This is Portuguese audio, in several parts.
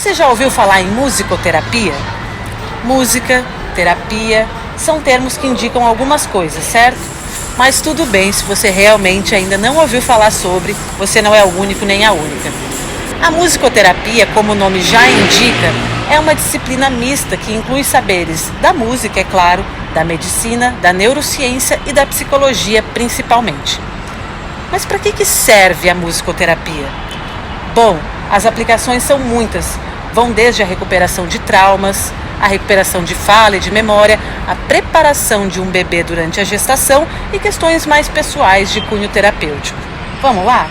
Você já ouviu falar em musicoterapia? Música, terapia, são termos que indicam algumas coisas, certo? Mas tudo bem, se você realmente ainda não ouviu falar sobre, você não é o único nem a única. A musicoterapia, como o nome já indica, é uma disciplina mista que inclui saberes da música, é claro, da medicina, da neurociência e da psicologia principalmente. Mas para que serve a musicoterapia? Bom, as aplicações são muitas. Vão desde a recuperação de traumas, a recuperação de fala e de memória, a preparação de um bebê durante a gestação e questões mais pessoais de cunho terapêutico. Vamos lá?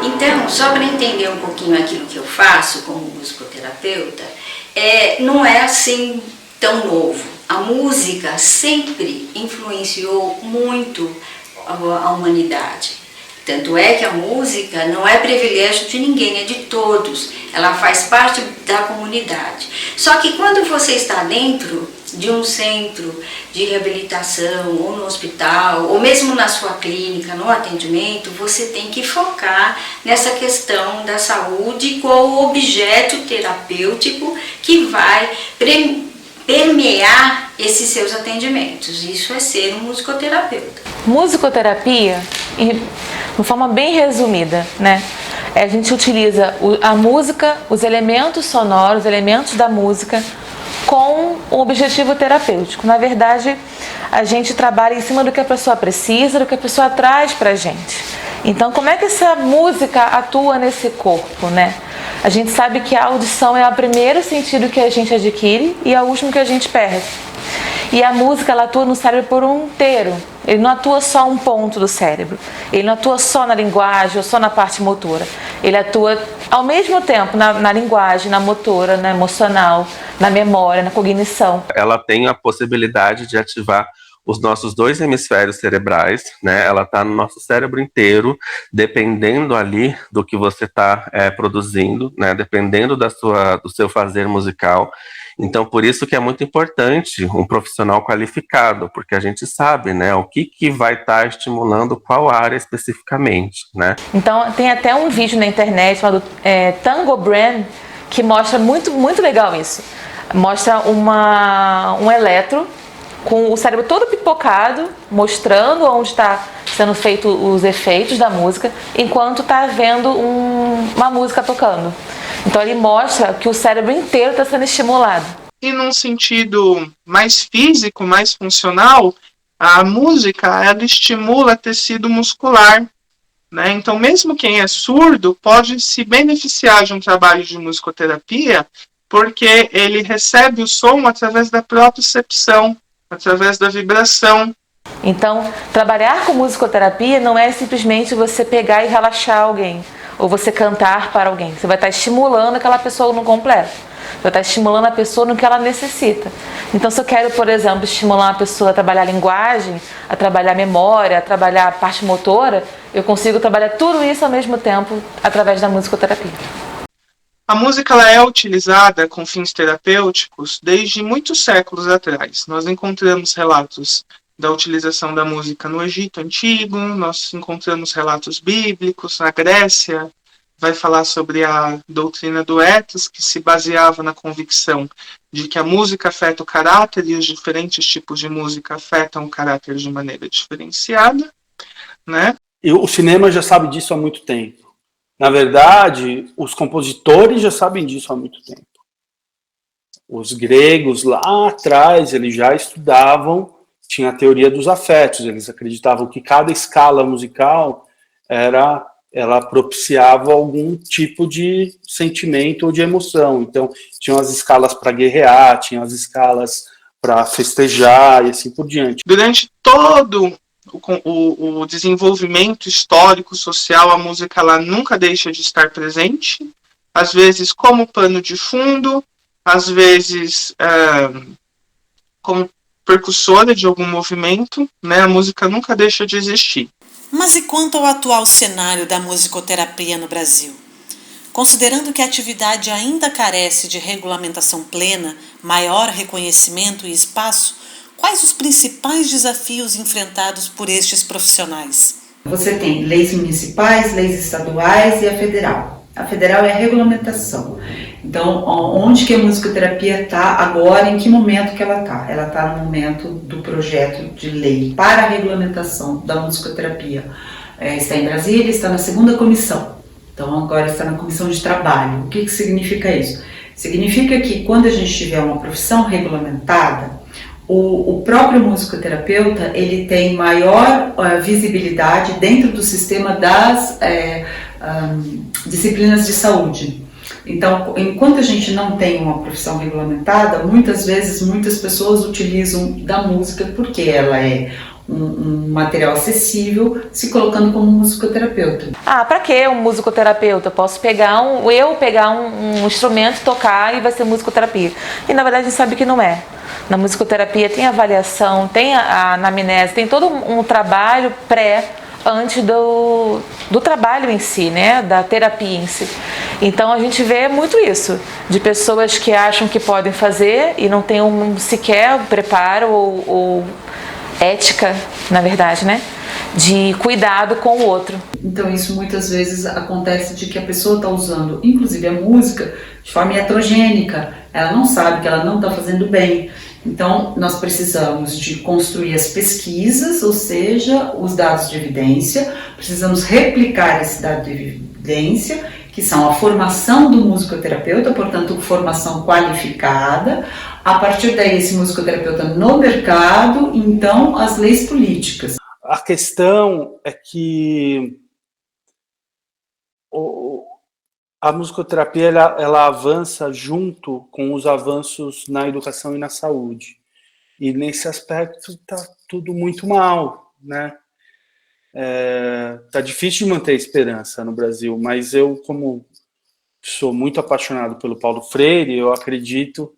Então, só para entender um pouquinho aquilo que eu faço como musicoterapeuta, não é assim tão novo. A música sempre influenciou muito a humanidade. Tanto é que a música não é privilégio de ninguém, é de todos. Ela faz parte da comunidade. Só que quando você está dentro de um centro de reabilitação, ou no hospital, ou mesmo na sua clínica, no atendimento, você tem que focar nessa questão da saúde com o objeto terapêutico que vai permear esses seus atendimentos. Isso é ser um musicoterapeuta. Musicoterapia, de uma forma bem resumida, né? A gente utiliza a música, os elementos sonoros, os elementos da música, com um objetivo terapêutico. Na verdade, a gente trabalha em cima do que a pessoa precisa, do que a pessoa traz pra gente. Então, como é que essa música atua nesse corpo, né? A gente sabe que a audição é o primeiro sentido que a gente adquire e é o último que a gente perde. E a música, ela atua no cérebro por um inteiro. Ele não atua só um ponto do cérebro. Ele não atua só na linguagem ou só na parte motora. Ele atua ao mesmo tempo na linguagem, na motora, na emocional, na memória, na cognição. Ela tem a possibilidade de ativar os nossos dois hemisférios cerebrais, né? Ela está no nosso cérebro inteiro, dependendo ali do que você está produzindo, né? Dependendo do seu fazer musical. Então, por isso que é muito importante um profissional qualificado, porque a gente sabe, né, o que vai estar estimulando qual área especificamente, né? Então, tem até um vídeo na internet chamado Tango Brain, que mostra muito, muito legal isso. Mostra um eletro com o cérebro todo pipocado, mostrando onde está sendo feito os efeitos da música, enquanto está vendo uma música tocando. Então ele mostra que o cérebro inteiro está sendo estimulado. E num sentido mais físico, mais funcional, a música ela estimula tecido muscular, né? Então mesmo quem é surdo pode se beneficiar de um trabalho de musicoterapia, porque ele recebe o som através da propriocepção, através da vibração. Então, trabalhar com musicoterapia não é simplesmente você pegar e relaxar alguém, ou você cantar para alguém. Você vai estar estimulando aquela pessoa no completo. Você vai estar estimulando a pessoa no que ela necessita. Então, se eu quero, por exemplo, estimular uma pessoa a trabalhar a linguagem, a trabalhar a memória, a trabalhar a parte motora, eu consigo trabalhar tudo isso ao mesmo tempo através da musicoterapia. A música ela é utilizada com fins terapêuticos desde muitos séculos atrás. Nós encontramos relatos da utilização da música no Egito Antigo, nós encontramos relatos bíblicos na Grécia, vai falar sobre a doutrina do ethos, que se baseava na convicção de que a música afeta o caráter e os diferentes tipos de música afetam o caráter de maneira diferenciada, né? E o cinema já sabe disso há muito tempo. Na verdade, os compositores já sabem disso há muito tempo. Os gregos, lá atrás, eles já estudavam, tinha a teoria dos afetos, eles acreditavam que cada escala musical ela propiciava algum tipo de sentimento ou de emoção. Então, tinham as escalas para guerrear, tinham as escalas para festejar e assim por diante. Durante todo o desenvolvimento histórico, social, a música ela nunca deixa de estar presente, às vezes como pano de fundo, às vezes como percussora de algum movimento, né? A música nunca deixa de existir. Mas e quanto ao atual cenário da musicoterapia no Brasil? Considerando que a atividade ainda carece de regulamentação plena, maior reconhecimento e espaço, quais os principais desafios enfrentados por estes profissionais? Você tem leis municipais, leis estaduais e a federal. A federal é a regulamentação. Então, onde que a musicoterapia está agora, em que momento que ela está? Ela está no momento do projeto de lei para a regulamentação da musicoterapia. Está em Brasília, está na segunda comissão. Então, agora está na comissão de trabalho. O que significa isso? Significa que quando a gente tiver uma profissão regulamentada, o próprio musicoterapeuta ele tem maior visibilidade dentro do sistema das disciplinas de saúde. Então, enquanto a gente não tem uma profissão regulamentada, muitas vezes muitas pessoas utilizam da música porque ela é um material acessível, se colocando como musicoterapeuta. Para que um musicoterapeuta? Eu posso pegar um instrumento, tocar e vai ser musicoterapia. E na verdade a gente sabe que não é. Na musicoterapia tem avaliação, tem a anamnese, tem todo um trabalho antes do trabalho em si, né? Da terapia em si. Então a gente vê muito isso, de pessoas que acham que podem fazer e não tem sequer preparo ou ética, na verdade, né? De cuidado com o outro. Então isso muitas vezes acontece de que a pessoa está usando, inclusive a música, de forma iatrogênica. Ela não sabe que ela não está fazendo bem. Então nós precisamos de construir as pesquisas, ou seja, os dados de evidência. Precisamos replicar esse dado de evidência, que são a formação do musicoterapeuta, portanto, formação qualificada. A partir daí, esse musicoterapeuta no mercado, então, as leis políticas. A questão é que a musicoterapia ela avança junto com os avanços na educação e na saúde. E nesse aspecto está tudo muito mal, né? Tá difícil de manter a esperança no Brasil, mas eu, como sou muito apaixonado pelo Paulo Freire, eu acredito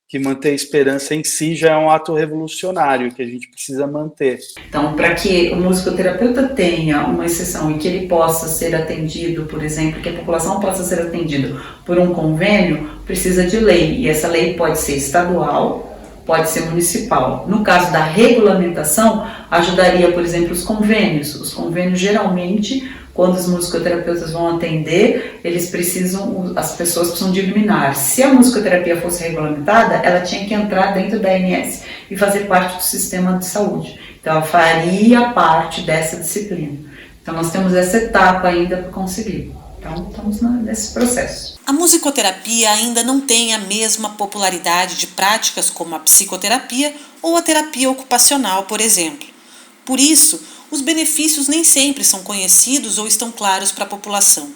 que manter a esperança em si já é um ato revolucionário que a gente precisa manter. Então, para que o musicoterapeuta tenha uma exceção e que ele possa ser atendido, por exemplo, que a população possa ser atendida por um convênio, precisa de lei, e essa lei pode ser estadual, pode ser municipal. No caso da regulamentação, ajudaria, por exemplo, os convênios. Os convênios, geralmente, quando os musicoterapeutas vão atender, as pessoas precisam de liminar. Se a musicoterapia fosse regulamentada, ela tinha que entrar dentro da ANS e fazer parte do sistema de saúde. Então, ela faria parte dessa disciplina. Então, nós temos essa etapa ainda para conseguir. Então, estamos nesse processo. A musicoterapia ainda não tem a mesma popularidade de práticas como a psicoterapia ou a terapia ocupacional, por exemplo. Por isso, os benefícios nem sempre são conhecidos ou estão claros para a população.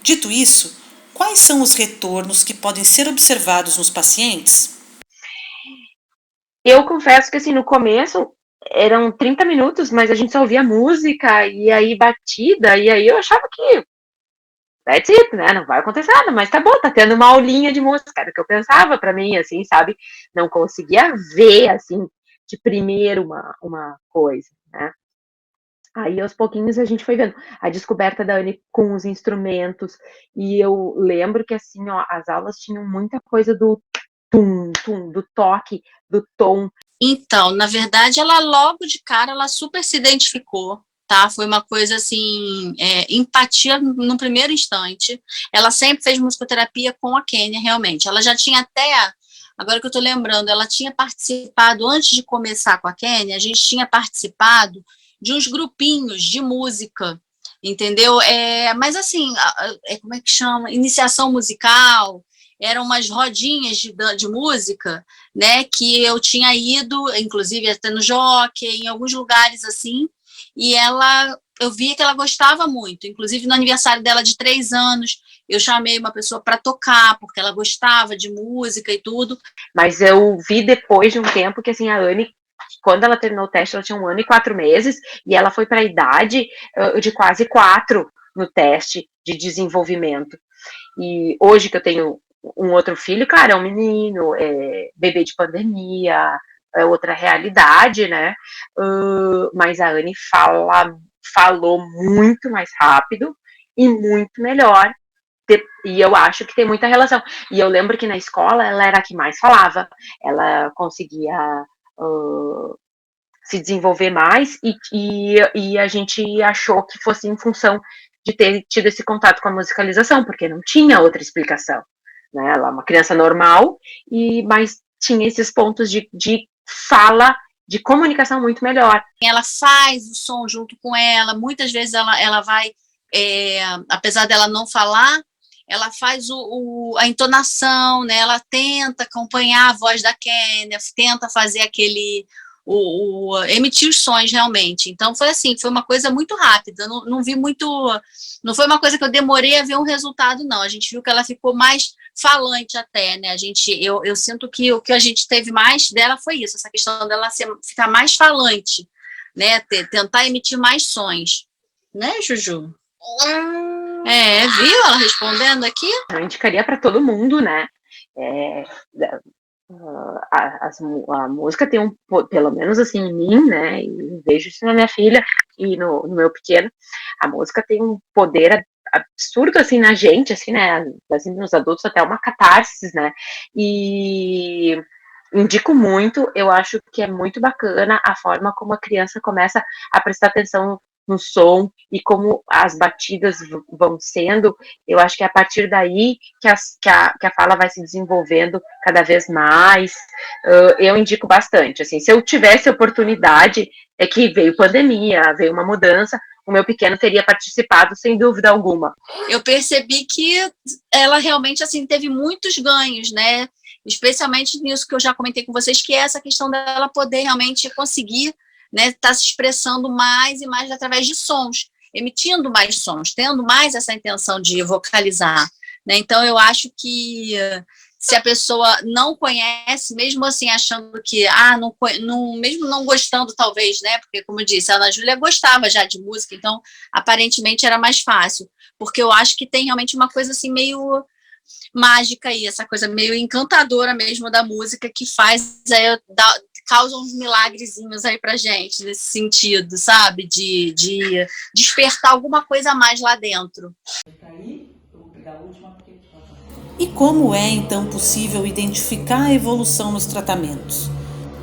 Dito isso, quais são os retornos que podem ser observados nos pacientes? Eu confesso que assim, no começo eram 30 minutos, mas a gente só ouvia música e aí batida, e aí eu achava que that's it, né? Não vai acontecer nada, mas tá bom, tá tendo uma aulinha de música, era o que eu pensava pra mim, assim, sabe? Não conseguia ver, assim, de primeiro uma coisa, né? Aí, aos pouquinhos, a gente foi vendo a descoberta da Anne com os instrumentos, e eu lembro que, assim, ó, as aulas tinham muita coisa do tum, tum, do toque, do tom. Então, na verdade, ela logo de cara, ela super se identificou, tá? Foi uma coisa, assim, empatia no primeiro instante. Ela sempre fez musicoterapia com a Kênia, realmente. Ela já tinha até... Agora que eu tô lembrando, ela tinha participado, antes de começar com a Kênia, a gente tinha participado de uns grupinhos de música, entendeu? Mas assim, como é que chama? Iniciação musical, eram umas rodinhas de música, né, que eu tinha ido, inclusive até no Jockey, em alguns lugares assim, e eu via que ela gostava muito, inclusive no aniversário dela de 3 anos, eu chamei uma pessoa para tocar, porque ela gostava de música e tudo. Mas eu vi depois de um tempo que, assim, a Anne, quando ela terminou o teste, ela tinha 1 ano e 4 meses, e ela foi para a idade de quase 4 no teste de desenvolvimento. E hoje que eu tenho um outro filho, cara, é um menino, é bebê de pandemia, é outra realidade, né? Mas a Anne falou muito mais rápido e muito melhor. E eu acho que tem muita relação. E eu lembro que na escola ela era a que mais falava, ela conseguia se desenvolver mais, e a gente achou que fosse em função de ter tido esse contato com a musicalização, porque não tinha outra explicação. Né? Ela é uma criança normal, mas tinha esses pontos de fala, de comunicação muito melhor. Ela faz o som junto com ela, muitas vezes ela vai, apesar dela não falar, ela faz a entonação, né? Ela tenta acompanhar a voz da Kênia, tenta fazer emitir os sons realmente. Então foi assim, foi uma coisa muito rápida, não vi muito, não foi uma coisa que eu demorei a ver um resultado, não. A gente viu que ela ficou mais falante até, né? Eu sinto que o que a gente teve mais dela foi isso, essa questão dela ficar mais falante, né? Tentar emitir mais sons, né, Juju? Viu ela respondendo aqui? Eu indicaria para todo mundo, né? A música tem pelo menos assim em mim, né? E vejo isso na minha filha e no meu pequeno. A música tem um poder absurdo assim na gente, assim, né? Assim, nos adultos até uma catarse, né? E indico muito. Eu acho que é muito bacana a forma como a criança começa a prestar atenção no som e como as batidas vão sendo. Eu acho que é a partir daí que a fala vai se desenvolvendo cada vez mais. Eu indico bastante, assim, se eu tivesse oportunidade, é que veio pandemia, veio uma mudança, o meu pequeno teria participado sem dúvida alguma. Eu percebi que ela realmente, assim, teve muitos ganhos, né, especialmente nisso que eu já comentei com vocês, que é essa questão dela poder realmente conseguir, né, tá se expressando mais e mais através de sons, emitindo mais sons, tendo mais essa intenção de vocalizar, né? Então eu acho que se a pessoa não conhece, mesmo assim achando que, mesmo não gostando talvez, né, porque como eu disse, a Ana Júlia gostava já de música, então aparentemente era mais fácil, porque eu acho que tem realmente uma coisa assim meio mágica aí, essa coisa meio encantadora mesmo da música que faz causa uns milagrezinhos aí pra gente, nesse sentido, sabe? De despertar alguma coisa a mais lá dentro. E como é, então, possível identificar a evolução nos tratamentos?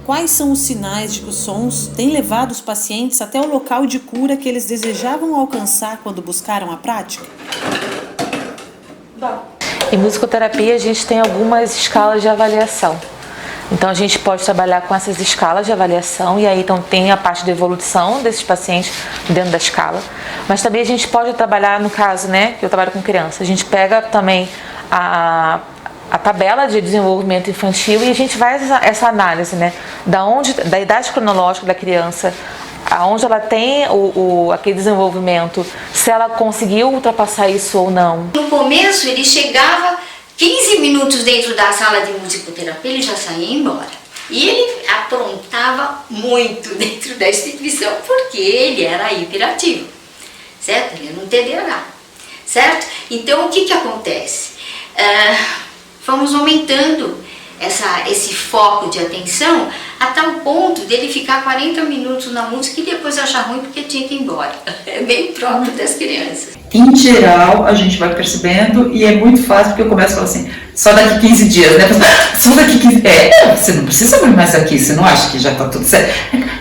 Quais são os sinais de que os sons têm levado os pacientes até o local de cura que eles desejavam alcançar quando buscaram a prática? Em musicoterapia, a gente tem algumas escalas de avaliação. Então, a gente pode trabalhar com essas escalas de avaliação, e aí então tem a parte da evolução desses pacientes dentro da escala. Mas também a gente pode trabalhar, no caso, né, que eu trabalho com criança, a gente pega também a tabela de desenvolvimento infantil e a gente vai essa análise, né, da idade cronológica da criança, aonde ela tem aquele desenvolvimento, se ela conseguiu ultrapassar isso ou não. No começo, ele chegava 15 minutos dentro da sala de musicoterapia, ele já saía embora. E ele aprontava muito dentro da instituição, porque ele era hiperativo, certo? Ele era um TDAH, certo? Então, o que acontece? Vamos aumentando esse foco de atenção a tal ponto dele ficar 40 minutos na música e depois achar ruim porque tinha que ir embora. É bem próprio das crianças. Em geral, a gente vai percebendo e é muito fácil porque eu começo a falar assim, só daqui 15 dias, né? Só daqui 15 dias. Você não precisa vir mais aqui, você não acha que já tá tudo certo?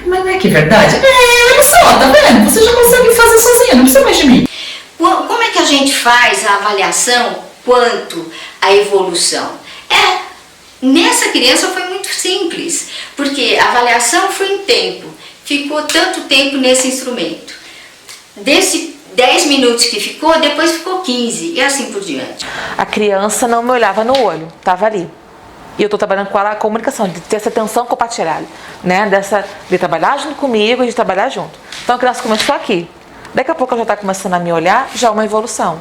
Mas não é que é verdade? Olha só, tá vendo? Você já consegue fazer sozinha, não precisa mais de mim. Como é que a gente faz a avaliação quanto à evolução? Nessa criança foi muito simples, porque a avaliação foi em tempo, ficou tanto tempo nesse instrumento. Desse 10 minutos que ficou, depois ficou 15 e assim por diante. A criança não me olhava no olho, estava ali. E eu estou trabalhando com ela a comunicação, de ter essa atenção compartilhada, né? De trabalhar junto comigo e de trabalhar junto. Então a criança começou aqui. Daqui a pouco ela já está começando a me olhar, já é uma evolução.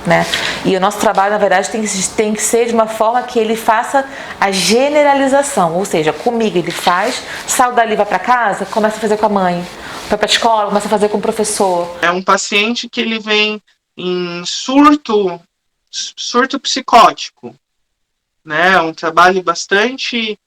Né? E o nosso trabalho, na verdade, tem que ser de uma forma que ele faça a generalização, ou seja, comigo ele faz, sai dali, vai para casa, começa a fazer com a mãe, vai para a escola, começa a fazer com o professor. É um paciente que ele vem em surto surto psicótico, né? É um trabalho bastante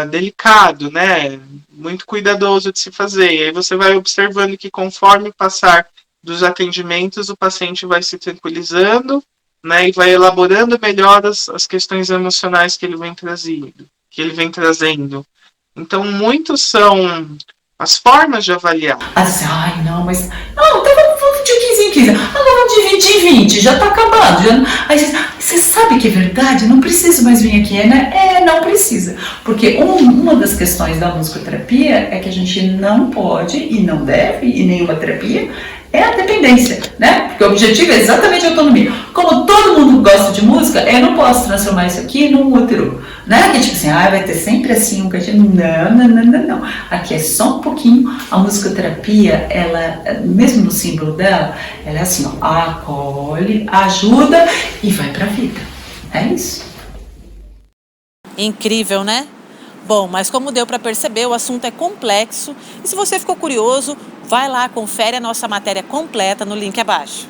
delicado, né? Muito cuidadoso de se fazer. E aí você vai observando que conforme o passar dos atendimentos, o paciente vai se tranquilizando, né? E vai elaborando melhor as questões emocionais que ele vem trazendo. Então, muitos são as formas de avaliar. Assim, ai, não, mas... Não, vamos de 15 em 15. Ah, vamos de 20 em 20, já tá acabando. Aí você sabe que é verdade? Não preciso mais vir aqui, né? Não precisa. Porque uma das questões da musicoterapia é que a gente não pode e não deve, e nenhuma terapia, é a dependência, né? Porque o objetivo é exatamente a autonomia. Como todo mundo gosta de música, eu não posso transformar isso aqui num útero, né? Que tipo assim, vai ter sempre assim um cantinho. Não. Aqui é só um pouquinho. A musicoterapia, ela, mesmo no símbolo dela, ela é assim, ó, acolhe, ajuda e vai pra vida. É isso. Incrível, né? Bom, mas como deu para perceber, o assunto é complexo. E se você ficou curioso, vai lá, confere a nossa matéria completa no link abaixo.